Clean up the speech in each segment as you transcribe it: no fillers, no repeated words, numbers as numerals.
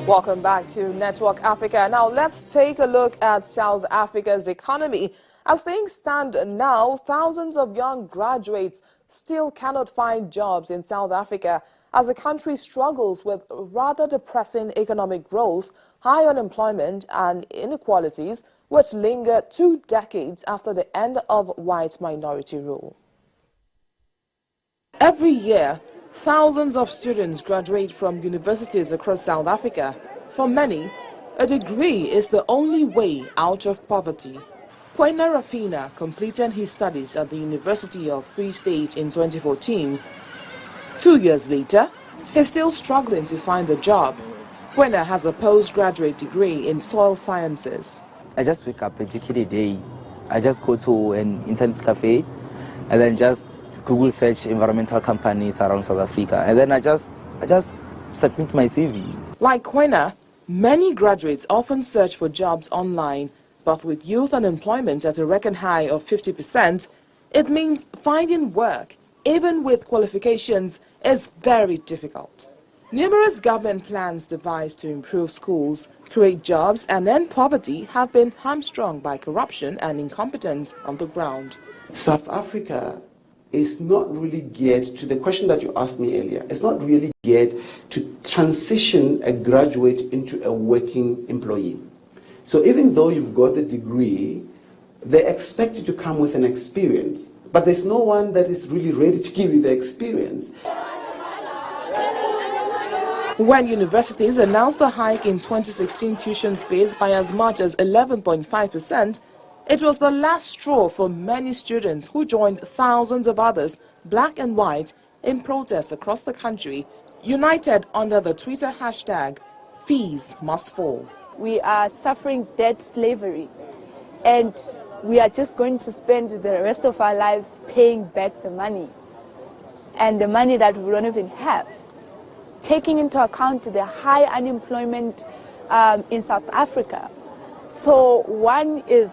Welcome back to Network Africa. Now let's take a look at South Africa's economy. As things stand now, thousands of young graduates still cannot find jobs in South Africa as the country struggles with rather depressing economic growth, high unemployment and inequalities which linger 2 decades after the end of white minority rule. Every year, thousands of students graduate from universities across South Africa. For many, a degree is the only way out of poverty. Kwena Rafina completed his studies at the University of Free State in 2014. 2 years later, he's still struggling to find a job. Kwena has a postgraduate degree in soil sciences. I just wake up a day. I just go to an internet cafe and then just Google search environmental companies around South Africa, and then I just submit my CV. Like Kwena, many graduates often search for jobs online, but with youth unemployment at a record high of 50%, it means finding work, even with qualifications, is very difficult. Numerous government plans devised to improve schools, create jobs and end poverty have been hamstrung by corruption and incompetence on the ground. South Africa is not really geared to the question that you asked me earlier. It's not really geared to transition a graduate into a working employee. So even though you've got a degree, they expect you to come with an experience, but there's no one that is really ready to give you the experience. When universities announced a hike in 2016 tuition fees by as much as 11.5%, it was the last straw for many students who joined thousands of others, black and white, in protests across the country, united under the Twitter hashtag, Fees Must Fall. We are suffering debt slavery, and we are just going to spend the rest of our lives paying back the money, and the money that we don't even have. Taking into account the high unemployment in South Africa. So one is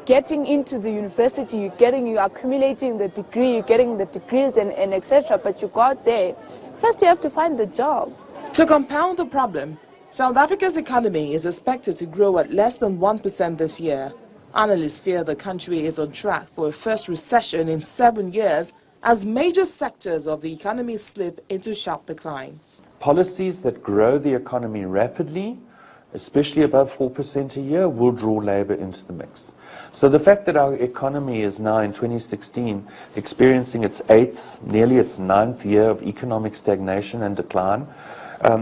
getting into the university, you're accumulating the degree, you're getting the degrees and etc. But you got there, first you have to find the job. To compound the problem, South Africa's economy is expected to grow at less than 1% this year. Analysts fear the country is on track for a first recession in 7 years as major sectors of the economy slip into sharp decline. Policies that grow the economy rapidly, especially above 4% a year, will draw labor into the mix. So the fact that our economy is now in 2016 experiencing its 8th, nearly its 9th year of economic stagnation and decline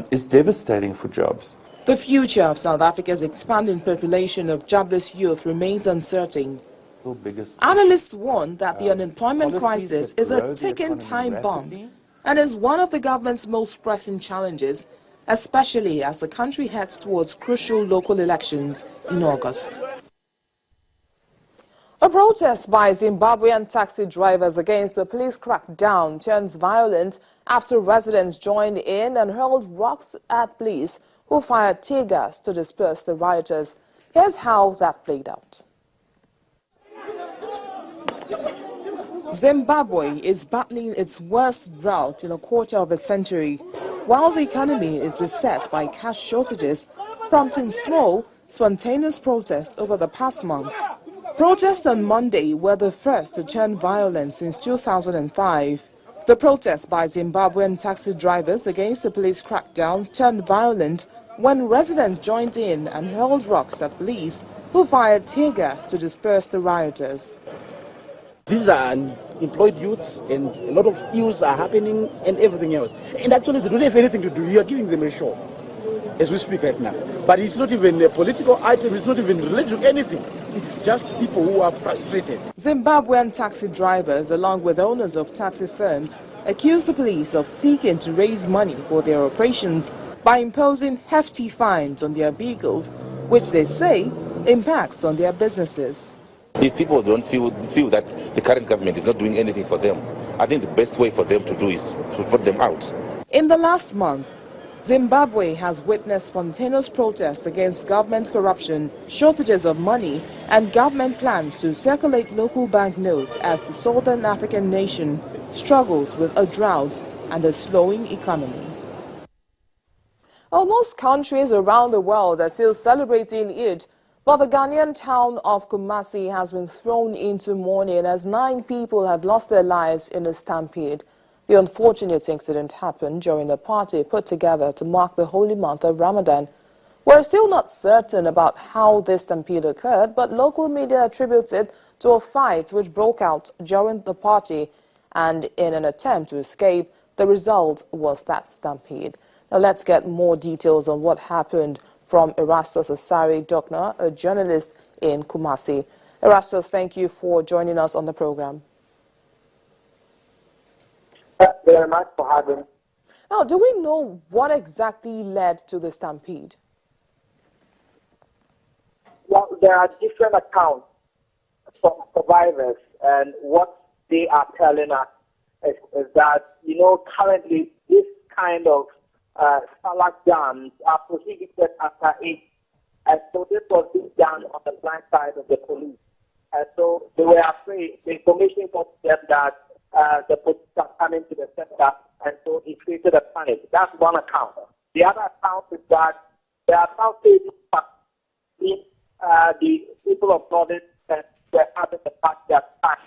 is devastating for jobs. The future of South Africa's expanding population of jobless youth remains uncertain. Analysts warn that the unemployment crisis is a ticking time bomb and is one of the government's most pressing challenges, especially as the country heads towards crucial local elections in August. A protest by Zimbabwean taxi drivers against the police crackdown turns violent after residents joined in and hurled rocks at police who fired tear gas to disperse the rioters. Here's how that played out. Zimbabwe is battling its worst drought in a quarter of a century, while the economy is beset by cash shortages, prompting small, spontaneous protests over the past month. Protests on Monday were the first to turn violent since 2005. The protests by Zimbabwean taxi drivers against the police crackdown turned violent when residents joined in and hurled rocks at police who fired tear gas to disperse the rioters. These are unemployed youths and a lot of ills are happening and everything else. And actually they don't have anything to do. You are giving them a show as we speak right now. But it's not even a political item, it's not even related to anything. It's just people who are frustrated. Zimbabwean taxi drivers, along with owners of taxi firms, accuse the police of seeking to raise money for their operations by imposing hefty fines on their vehicles, which they say impacts on their businesses. If people don't feel that the current government is not doing anything for them, I think the best way for them to do is to vote them out. In the last month, Zimbabwe has witnessed spontaneous protests against government corruption, shortages of money, and government plans to circulate local banknotes as the southern African nation struggles with a drought and a slowing economy. Most countries around the world are still celebrating Eid, but the Ghanaian town of Kumasi has been thrown into mourning as 9 people have lost their lives in a stampede. The unfortunate incident happened during a party put together to mark the holy month of Ramadan. We're still not certain about how this stampede occurred, but local media attributes it to a fight which broke out during the party, and in an attempt to escape, the result was that stampede. Now let's get more details on what happened from Erastus Asari Dokna, a journalist in Kumasi. Erastus, thank you for joining us on the program. Thank you very much for having me. Now, do we know what exactly led to the stampede? Well, there are different accounts from survivors, and what they are telling us is that, currently this kind of salad dams are prohibited after 8. And so this was being done on the blind side of the police. And so they were afraid. The information got them that the police are coming to the center, and so it created a panic. That's one account. The other account is that there are some cases the people of Northern were having the party attack.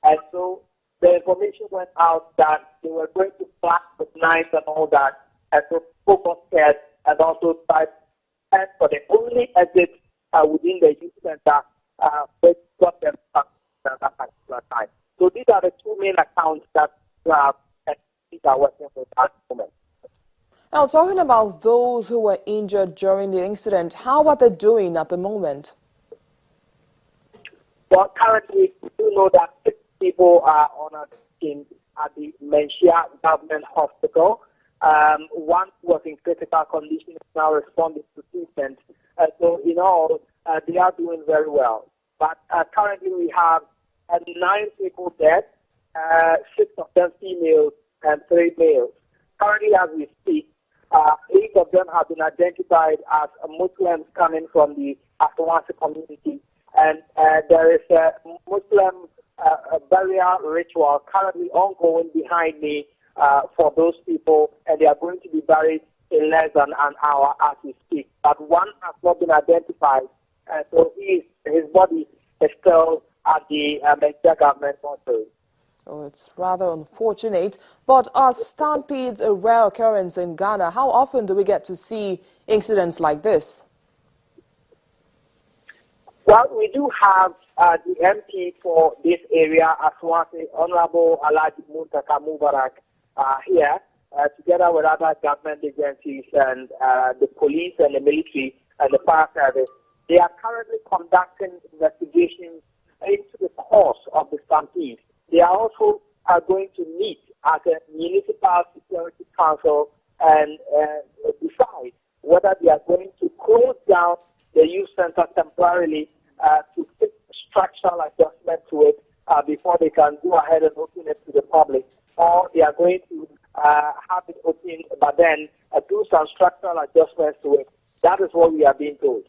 And so the information went out that they were going to flash with knives and all that. And so people got scared and also tried to for the only exit within the youth center, which got them stuck at that particular time. So these are the 2 main accounts that are working with at the moment. Now, talking about those who were injured during the incident, how are they doing at the moment? Well, currently, we do know that 6 people are on a team at the Menchia Government Hospital. One who was in critical condition is now responding to treatment. So, in all, they are doing very well. But currently, we have 9 people dead, 6 of them females and 3 males. Currently, as we speak, 8 of them have been identified as Muslims coming from the Asawasi community. And there is a Muslim burial ritual currently ongoing behind me for those people, and they are going to be buried in less than an hour as we speak. But one has not been identified, and so his body is still at the Menchia government mortuary. Oh, it's rather unfortunate, but are stampedes a rare occurrence in Ghana? How often do we get to see incidents like this? Well, we do have the MP for this area, Asawasi, Honorable Alhaji Muntaka Mubarak, here, together with other government agencies and the police and the military and the fire service. They are currently conducting investigations into the cause of the stampede. They are also going to meet as a municipal security council and decide whether they are going to close down the youth center temporarily to fix structural adjustment to it before they can go ahead and open it to the public, or they are going to have it open but then do some structural adjustments to it. That is what we are being told.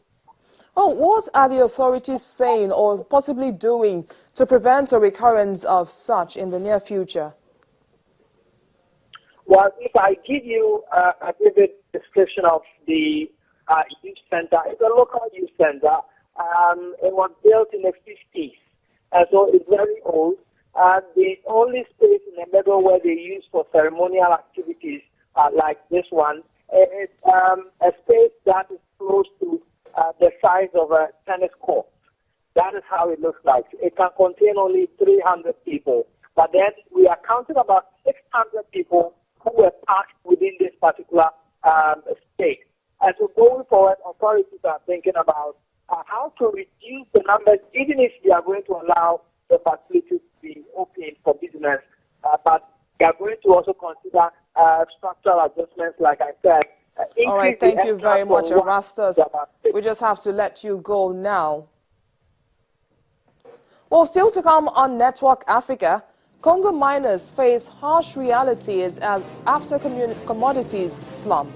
Oh, what are the authorities saying or possibly doing to prevent a recurrence of such in the near future? Well, if I give you a vivid description of the youth center, it's a local youth center. It was built in the 50s, and so it's very old. The only space in the middle where they use for ceremonial activities like this one is a space that is close to the size of a tennis court. That is how it looks like. It can contain only 300 people. But then we are counting about 600 people who were packed within this particular space. And so going forward, authorities are thinking about how to reduce the numbers, even if they are going to allow the facility to be open for business. But they are going to also consider structural adjustments, like I said. All right, thank you very much, Erastus. We just have to let you go now. Well, still to come on Network Africa, Congo miners face harsh realities as after commodities slump.